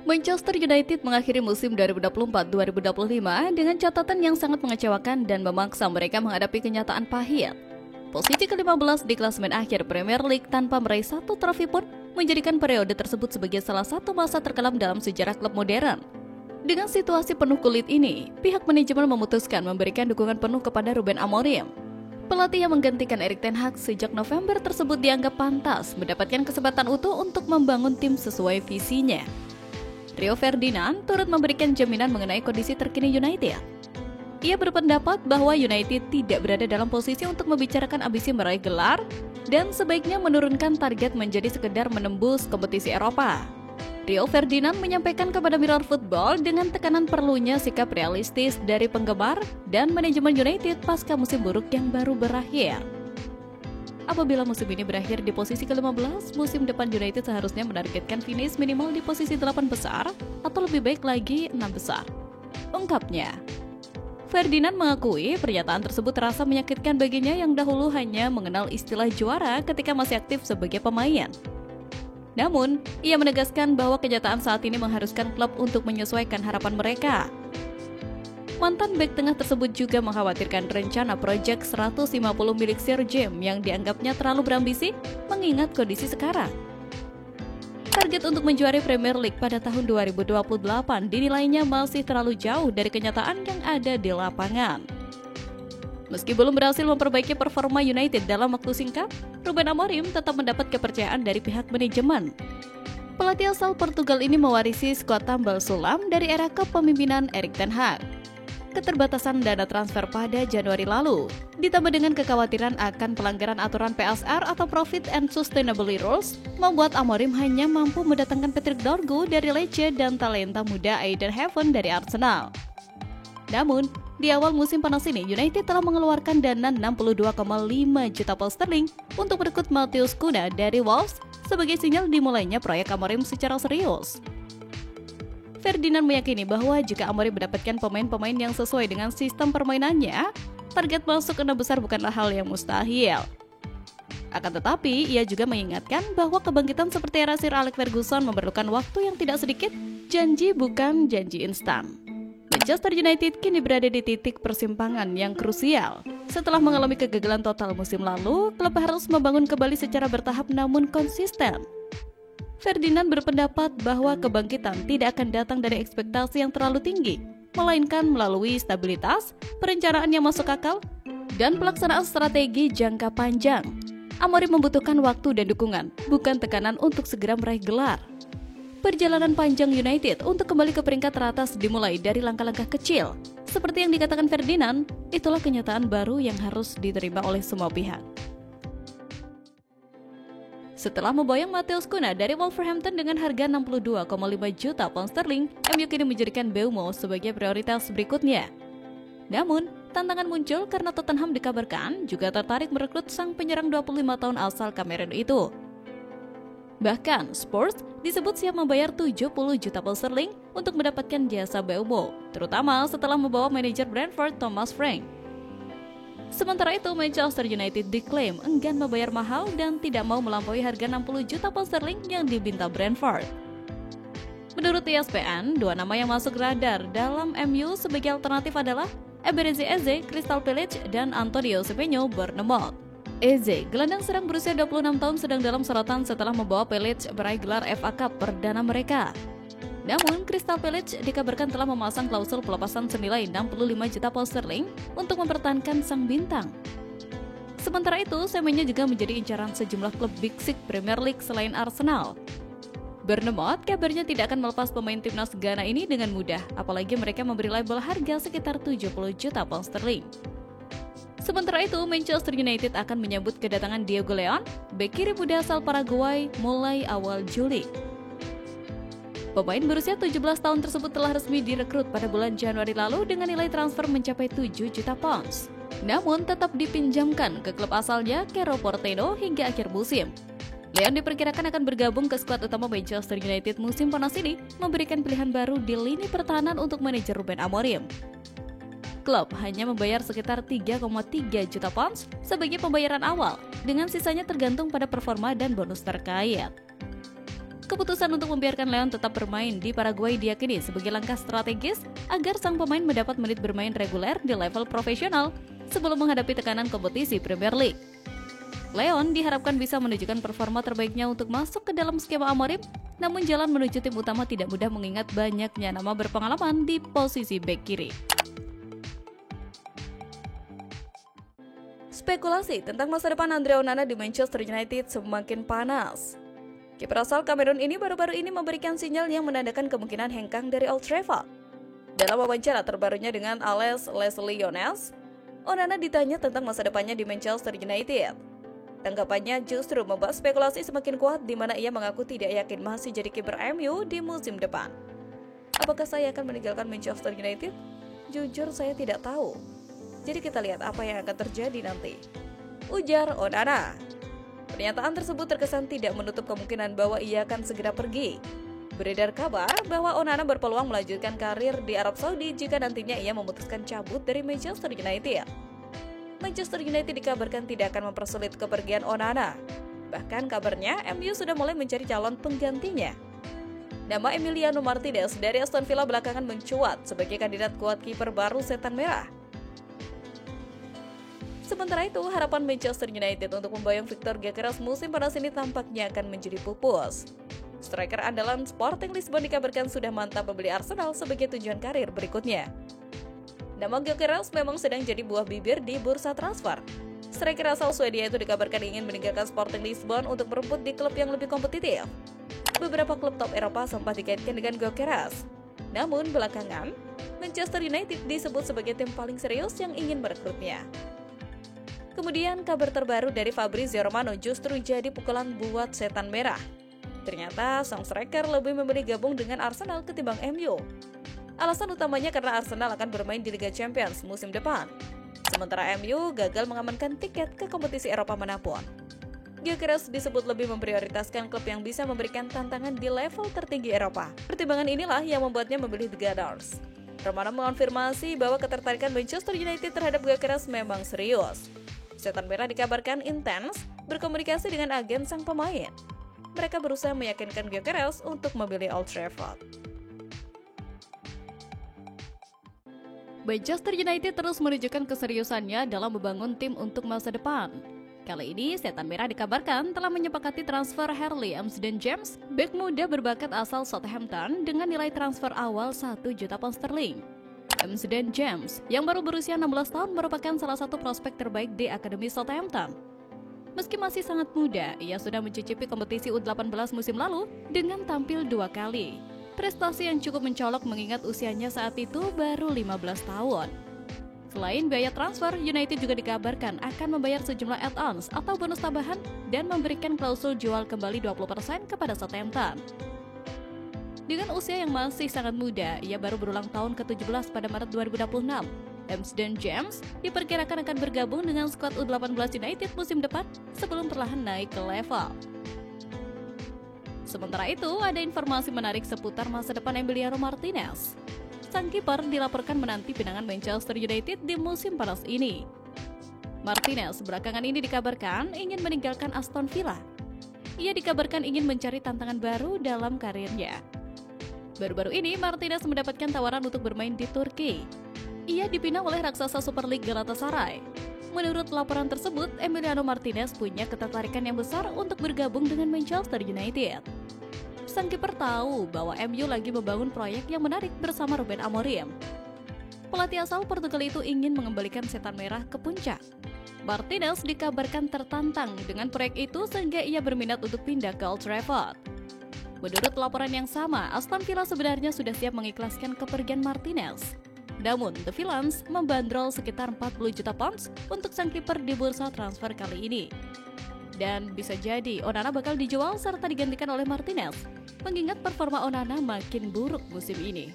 Manchester United mengakhiri musim 2024-2025 dengan catatan yang sangat mengecewakan dan memaksa mereka menghadapi kenyataan pahit. Posisi ke-15 di klasemen akhir Premier League tanpa meraih satu trofi pun menjadikan periode tersebut sebagai salah satu masa terkelam dalam sejarah klub modern. Dengan situasi penuh kulit ini, pihak manajemen memutuskan memberikan dukungan penuh kepada Ruben Amorim. Pelatih yang menggantikan Erik ten Hag sejak November tersebut dianggap pantas mendapatkan kesempatan utuh untuk membangun tim sesuai visinya. Rio Ferdinand turut memberikan jaminan mengenai kondisi terkini United. Ia berpendapat bahwa United tidak berada dalam posisi untuk membicarakan ambisi meraih gelar dan sebaiknya menurunkan target menjadi sekedar menembus kompetisi Eropa. Rio Ferdinand menyampaikan kepada Mirror Football dengan tekanan perlunya sikap realistis dari penggemar dan manajemen United pasca musim buruk yang baru berakhir. Apabila musim ini berakhir di posisi ke-15, musim depan United seharusnya menargetkan finish minimal di posisi 8 besar atau lebih baik lagi 6 besar, ungkapnya. Ferdinand mengakui pernyataan tersebut terasa menyakitkan baginya yang dahulu hanya mengenal istilah juara ketika masih aktif sebagai pemain. Namun, ia menegaskan bahwa kenyataan saat ini mengharuskan klub untuk menyesuaikan harapan mereka. Mantan bek tengah tersebut juga mengkhawatirkan rencana proyek 150 milik Sir Jim yang dianggapnya terlalu berambisi mengingat kondisi sekarang. Target untuk menjuari Premier League pada tahun 2028 dinilainya masih terlalu jauh dari kenyataan yang ada di lapangan. Meski belum berhasil memperbaiki performa United dalam waktu singkat, Ruben Amorim tetap mendapat kepercayaan dari pihak manajemen. Pelatih asal Portugal ini mewarisi skuad tambal sulam dari era kepemimpinan Erik ten Hag. Keterbatasan dana transfer pada Januari lalu, ditambah dengan kekhawatiran akan pelanggaran aturan PSR atau Profit and Sustainability Rules, membuat Amorim hanya mampu mendatangkan Patrick Dorgu dari Lecce dan talenta muda Aiden Heaven dari Arsenal. Namun, di awal musim panas ini, United telah mengeluarkan dana 62,5 juta pound sterling untuk merekrut Matheus Cunha dari Wolves sebagai sinyal dimulainya proyek Amorim secara serius. Ferdinand meyakini bahwa jika Amorim mendapatkan pemain-pemain yang sesuai dengan sistem permainannya, target masuk ke 6 besar bukanlah hal yang mustahil. Akan tetapi, ia juga mengingatkan bahwa kebangkitan seperti era Sir Alex Ferguson memerlukan waktu yang tidak sedikit, janji bukan janji instan. Manchester United kini berada di titik persimpangan yang krusial. Setelah mengalami kegagalan total musim lalu, klub harus membangun kembali secara bertahap namun konsisten. Ferdinand berpendapat bahwa kebangkitan tidak akan datang dari ekspektasi yang terlalu tinggi, melainkan melalui stabilitas, perencanaan yang masuk akal, dan pelaksanaan strategi jangka panjang. Amorim membutuhkan waktu dan dukungan, bukan tekanan untuk segera meraih gelar. Perjalanan panjang United untuk kembali ke peringkat teratas dimulai dari langkah-langkah kecil. Seperti yang dikatakan Ferdinand, itulah kenyataan baru yang harus diterima oleh semua pihak. Setelah memboyong Matheus Cunha dari Wolverhampton dengan harga 62,5 juta pound sterling, MU kini menjadikan Mbeumo sebagai prioritas berikutnya. Namun, tantangan muncul karena Tottenham dikabarkan juga tertarik merekrut sang penyerang 25 tahun asal Kamerun itu. Bahkan, Spurs disebut siap membayar 70 juta pound sterling untuk mendapatkan jasa Mbeumo, terutama setelah membawa manajer Brentford Thomas Frank. Sementara itu, Manchester United diklaim enggan membayar mahal dan tidak mau melampaui harga 60 juta pound sterling yang diminta Brentford. Menurut ESPN, dua nama yang masuk radar dalam MU sebagai alternatif adalah Eberechi Eze, Crystal Palace, dan Antonio Semenyo, Bournemouth. Eze, gelandang serang berusia 26 tahun sedang dalam sorotan setelah membawa Palace meraih gelar FA Cup perdana mereka. Namun, Crystal Palace dikabarkan telah memasang klausul pelepasan senilai 65 juta pound sterling untuk mempertahankan sang bintang. Sementara itu, Semenyo juga menjadi incaran sejumlah klub Big Six Premier League selain Arsenal. Bournemouth kabarnya tidak akan melepas pemain timnas Ghana ini dengan mudah, apalagi mereka memberi label harga sekitar 70 juta pound sterling. Sementara itu, Manchester United akan menyambut kedatangan Diego Leon, bek kiri muda asal Paraguay, mulai awal Juli. Pemain berusia 17 tahun tersebut telah resmi direkrut pada bulan Januari lalu dengan nilai transfer mencapai 7 juta pounds. Namun tetap dipinjamkan ke klub asalnya Cerro Porteño hingga akhir musim. Leon diperkirakan akan bergabung ke skuad utama Manchester United musim panas ini, memberikan pilihan baru di lini pertahanan untuk manajer Ruben Amorim. Klub hanya membayar sekitar 3,3 juta pounds sebagai pembayaran awal, dengan sisanya tergantung pada performa dan bonus terkait. Keputusan untuk membiarkan Leon tetap bermain di Paraguay diyakini sebagai langkah strategis agar sang pemain mendapat menit bermain reguler di level profesional sebelum menghadapi tekanan kompetisi Premier League. Leon diharapkan bisa menunjukkan performa terbaiknya untuk masuk ke dalam skema Amorim, namun jalan menuju tim utama tidak mudah mengingat banyaknya nama berpengalaman di posisi bek kiri. Spekulasi tentang masa depan Andre Onana di Manchester United semakin panas. Kiper asal Kamerun ini baru-baru ini memberikan sinyal yang menandakan kemungkinan hengkang dari Old Trafford. Dalam wawancara terbarunya dengan Alex Lesley-Jones, Onana ditanya tentang masa depannya di Manchester United. Tanggapannya justru membuat spekulasi semakin kuat di mana ia mengaku tidak yakin masih jadi kiper MU di musim depan. Apakah saya akan meninggalkan Manchester United? Jujur saya tidak tahu. Jadi kita lihat apa yang akan terjadi nanti, ujar Onana. Pernyataan tersebut terkesan tidak menutup kemungkinan bahwa ia akan segera pergi. Beredar kabar bahwa Onana berpeluang melanjutkan karir di Arab Saudi jika nantinya ia memutuskan cabut dari Manchester United. Manchester United dikabarkan tidak akan mempersulit kepergian Onana. Bahkan kabarnya MU sudah mulai mencari calon penggantinya. Nama Emiliano Martinez dari Aston Villa belakangan mencuat sebagai kandidat kuat kiper baru Setan Merah. Sementara itu, harapan Manchester United untuk memboyong Victor Gyökeres musim panas ini tampaknya akan menjadi pupus. Striker andalan Sporting Lisbon dikabarkan sudah mantap membeli Arsenal sebagai tujuan karir berikutnya. Nama Gyökeres memang sedang jadi buah bibir di bursa transfer. Striker asal Swedia itu dikabarkan ingin meninggalkan Sporting Lisbon untuk merebut di klub yang lebih kompetitif. Beberapa klub top Eropa sempat dikaitkan dengan Gyökeres. Namun belakangan, Manchester United disebut sebagai tim paling serius yang ingin merekrutnya. Kemudian kabar terbaru dari Fabrizio Romano justru jadi pukulan buat Setan Merah. Ternyata sang striker lebih memilih gabung dengan Arsenal ketimbang MU. Alasan utamanya karena Arsenal akan bermain di Liga Champions musim depan. Sementara MU gagal mengamankan tiket ke kompetisi Eropa manapun. Gyökeres disebut lebih memprioritaskan klub yang bisa memberikan tantangan di level tertinggi Eropa. Pertimbangan inilah yang membuatnya memilih The Gunners. Romano mengonfirmasi bahwa ketertarikan Manchester United terhadap Gyökeres memang serius. Setan Merah dikabarkan intens berkomunikasi dengan agen sang pemain. Mereka berusaha meyakinkan Gyökeres untuk memilih Old Trafford. Manchester United terus menunjukkan keseriusannya dalam membangun tim untuk masa depan. Kali ini, Setan Merah dikabarkan telah menyepakati transfer Harley Amsterdam-James, bek muda berbakat asal Southampton dengan nilai transfer awal 1 juta pound sterling. Amsterdam-James yang baru berusia 16 tahun merupakan salah satu prospek terbaik di Akademi Southampton. Meski masih sangat muda, ia sudah mencicipi kompetisi U18 musim lalu dengan tampil 2 kali. Prestasi yang cukup mencolok mengingat usianya saat itu baru 15 tahun. Selain biaya transfer, United juga dikabarkan akan membayar sejumlah add-ons atau bonus tambahan dan memberikan klausul jual kembali 20% kepada Southampton. Dengan usia yang masih sangat muda, ia baru berulang tahun ke-17 pada Maret 2026. Amsterdam-James diperkirakan akan bergabung dengan skuad U18 United musim depan sebelum perlahan naik ke level. Sementara itu, ada informasi menarik seputar masa depan Emiliano Martinez. Sang kiper dilaporkan menanti pinangan Manchester United di musim panas ini. Martinez belakangan ini dikabarkan ingin meninggalkan Aston Villa. Ia dikabarkan ingin mencari tantangan baru dalam karirnya. Baru-baru ini, Martinez mendapatkan tawaran untuk bermain di Turki. Ia dipinang oleh raksasa Super League Galatasaray. Menurut laporan tersebut, Emiliano Martinez punya ketertarikan yang besar untuk bergabung dengan Manchester United. Sang kiper tahu bahwa MU lagi membangun proyek yang menarik bersama Ruben Amorim. Pelatih asal Portugal itu ingin mengembalikan Setan Merah ke puncak. Martinez dikabarkan tertantang dengan proyek itu sehingga ia berminat untuk pindah ke Old Trafford. Menurut laporan yang sama, Aston Villa sebenarnya sudah siap mengikhlaskan kepergian Martinez. Namun, The Villains membandrol sekitar 40 juta pounds untuk sang kiper di bursa transfer kali ini. Dan bisa jadi Onana bakal dijual serta digantikan oleh Martinez, mengingat performa Onana makin buruk musim ini.